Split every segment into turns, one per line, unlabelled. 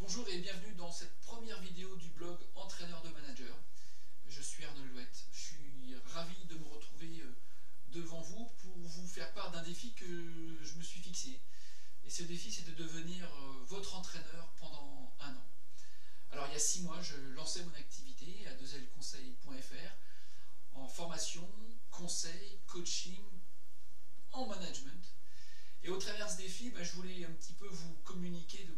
Bonjour et bienvenue dans cette première vidéo du blog Entraîneur de Manager. Je suis Arnaud Louette. Je suis ravi de me retrouver devant vous pour vous faire part d'un défi que je me suis fixé. Et ce défi, c'est de devenir votre entraîneur pendant un an. Alors il y a 6 mois, je lançais mon activité à 2lconseil.fr en formation, conseil, coaching, en management. Et au travers de ce défi, je voulais un petit peu vous communiquer de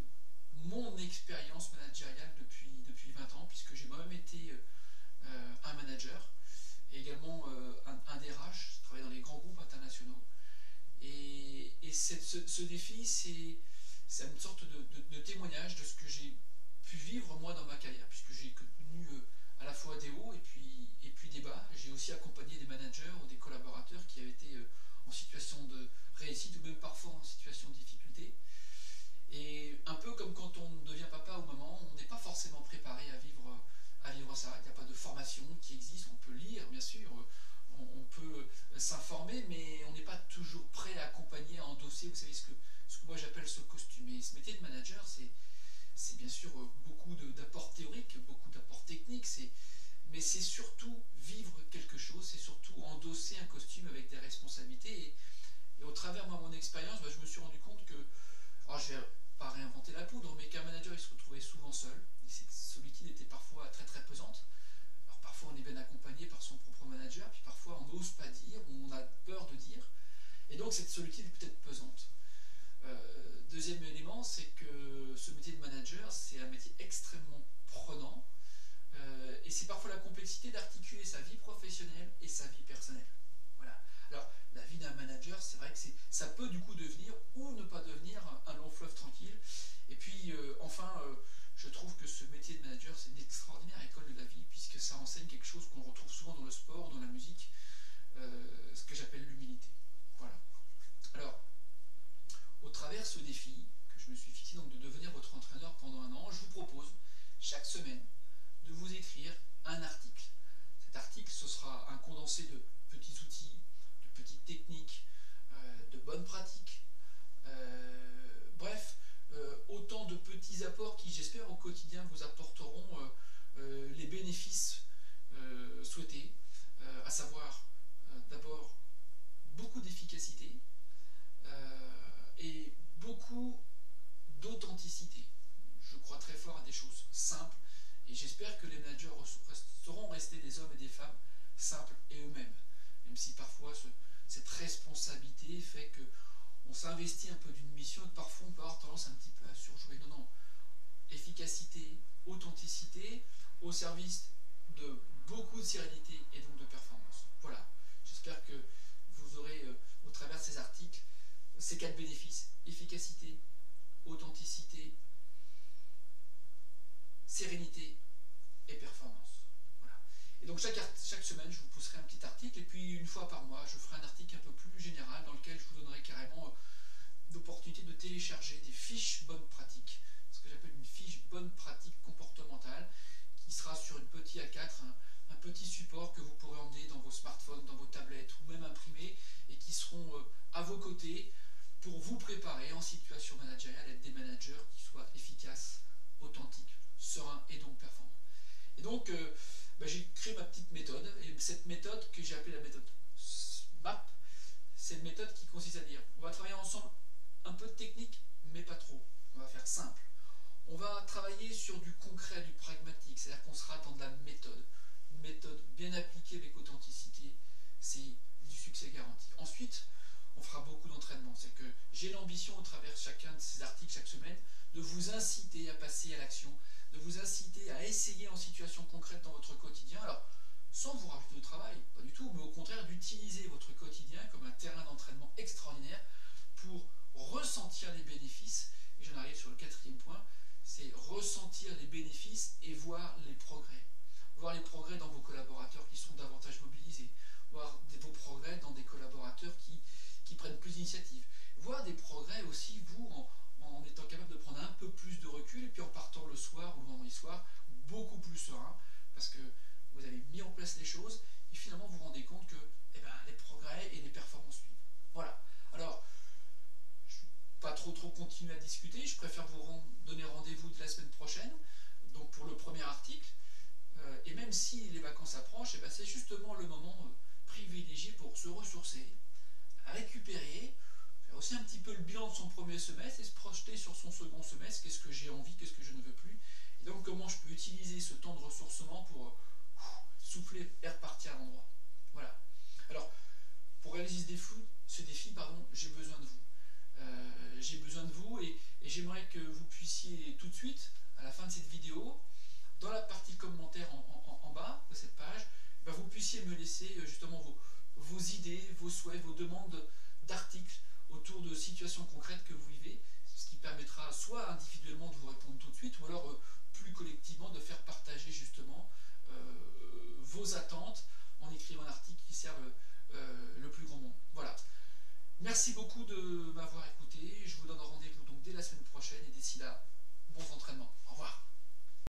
mon expérience managériale depuis 20 ans, puisque j'ai moi-même été un manager et également un DRH, je travaille dans les grands groupes internationaux. Et ce défi, c'est une sorte de témoignage de ce que j'ai pu vivre moi dans ma carrière, puisque j'ai connu à la fois des hauts et puis des bas. J'ai aussi accompagné des managers ou des collaborateurs qui avaient été en situation de réussite ou même parfois en situation de difficulté. Et un peu comme quand on devient papa ou maman, on n'est pas forcément préparé à vivre ça. Il n'y a pas de formation qui existe, on peut lire bien sûr, on peut s'informer, mais on n'est pas toujours prêt à accompagner, à endosser, vous savez, ce que moi j'appelle ce costume. Et ce métier de manager, c'est bien sûr beaucoup d'apports théoriques, beaucoup d'apports techniques, mais c'est surtout vivre quelque chose, c'est surtout endosser un costume avec des responsabilités. Et au travers de mon expérience, je me suis rendu compte que, alors je ne vais pas réinventer la poudre, mais qu'un manager il se retrouvait souvent seul, et cette solitude était parfois très très pesante. Alors parfois on est bien accompagné par son propre manager, puis parfois on n'ose pas dire, ou on a peur de dire, et donc cette solitude est peut-être pesante. Deuxième élément, c'est que ce métier de manager, c'est un métier extrêmement prenant, et c'est parfois la complexité d'articuler sa vie professionnelle et sa vie personnelle. Voilà. Alors, la vie d'un manager, c'est vrai que ça peut du coup devenir ou ne pas devenir un long fleuve tranquille. Et puis, enfin, je trouve que ce métier de manager, c'est une extraordinaire école de la vie, puisque ça enseigne quelque chose qu'on retrouve souvent dans le sport, dans la musique, ce que j'appelle l'humilité. Voilà. Alors, au travers de ce défi que je me suis fixé, donc de devenir votre entraîneur pendant un an, je vous propose chaque semaine de vous écrire un article. Cet article, ce sera un condensé de petits outils, de petites techniques, de bonnes pratiques, bref, autant de petits apports qui, j'espère, au quotidien vous apporteront les bénéfices souhaités, à savoir d'abord beaucoup d'efficacité et beaucoup d'authenticité. Je crois très fort à des choses simples et j'espère que les managers sauront rester des hommes et des femmes simples et eux-mêmes, même si parfois cette responsabilité fait qu'on s'investit un peu d'une mission et que parfois on peut avoir tendance un petit peu à surjouer. Non, non, efficacité, authenticité, au service de beaucoup de sérénité et donc de performance. Voilà, j'espère que vous aurez au travers de ces articles ces 4 bénéfices: efficacité, authenticité, sérénité et performance. Voilà. Et donc chaque semaine, je vous pousserai un petit article, et puis une fois par mois, je ferai un article un peu plus général dans lequel je vous donnerai carrément l'opportunité de télécharger des fiches bonnes pratiques, ce que j'appelle une fiche bonne pratique comportementale, qui sera sur une petite A4, un petit support que vous pourrez emmener dans vos smartphones, dans vos tablettes, ou même imprimer, et qui seront à vos côtés pour vous préparer en situation managériale à être des managers qui soient efficaces, authentiques, sereins et donc performants. Et donc, j'ai créé ma petite méthode, et cette méthode que j'ai appelée la méthode SMAP, c'est une méthode qui consiste à dire, on va travailler ensemble un peu de technique, mais pas trop. On va faire simple. On va travailler sur du concret, du pragmatique, c'est-à-dire qu'on sera dans de la méthode. Une méthode bien appliquée avec authenticité, c'est du succès garanti. Ensuite, on fera beaucoup d'entraînement. C'est que j'ai l'ambition, au travers de chacun de ces articles chaque semaine, de vous inciter à passer à l'action, de vous inciter à essayer en situation concrète dans votre quotidien. Alors, sans vous rajouter de travail, pas du tout, mais au contraire d'utiliser votre quotidien comme un terrain d'entraînement extraordinaire pour ressentir les bénéfices. Et j'en arrive sur le 4e point, c'est ressentir les bénéfices et voir les progrès. Voir les progrès dans vos collaborateurs qui sont davantage mobilisés, voir vos progrès dans des collaborateurs qui prennent plus d'initiative, voir des progrès aussi, vous, en étant capable de prendre un peu plus de recul, et puis en partant le soir ou le vendredi soir, beaucoup plus serein, parce que vous avez mis en place les choses, et finalement vous vous rendez compte que les progrès et les performances suivent. Voilà. Alors, je ne vais pas trop continuer à discuter promesses, qu'est-ce que j'ai envie, qu'est-ce que je ne veux plus, et donc comment je peux utiliser ce temps de ressourcement pour souffler et repartir à l'endroit. Voilà. Alors, pour réaliser ce défi, j'ai besoin de vous. J'ai besoin de vous et j'aimerais que vous puissiez tout de suite, à la fin de cette vidéo, dans la partie commentaire en bas de cette page, vous puissiez me laisser justement vos idées, vos souhaits, vos demandes d'articles autour de situations concrètes que vous vivez, ce qui permettra soit individuellement de vous répondre tout de suite, ou alors plus collectivement de faire partager justement vos attentes en écrivant un article qui serve le plus grand nombre. Voilà. Merci beaucoup de m'avoir écouté. Je vous donne rendez-vous donc dès la semaine prochaine et d'ici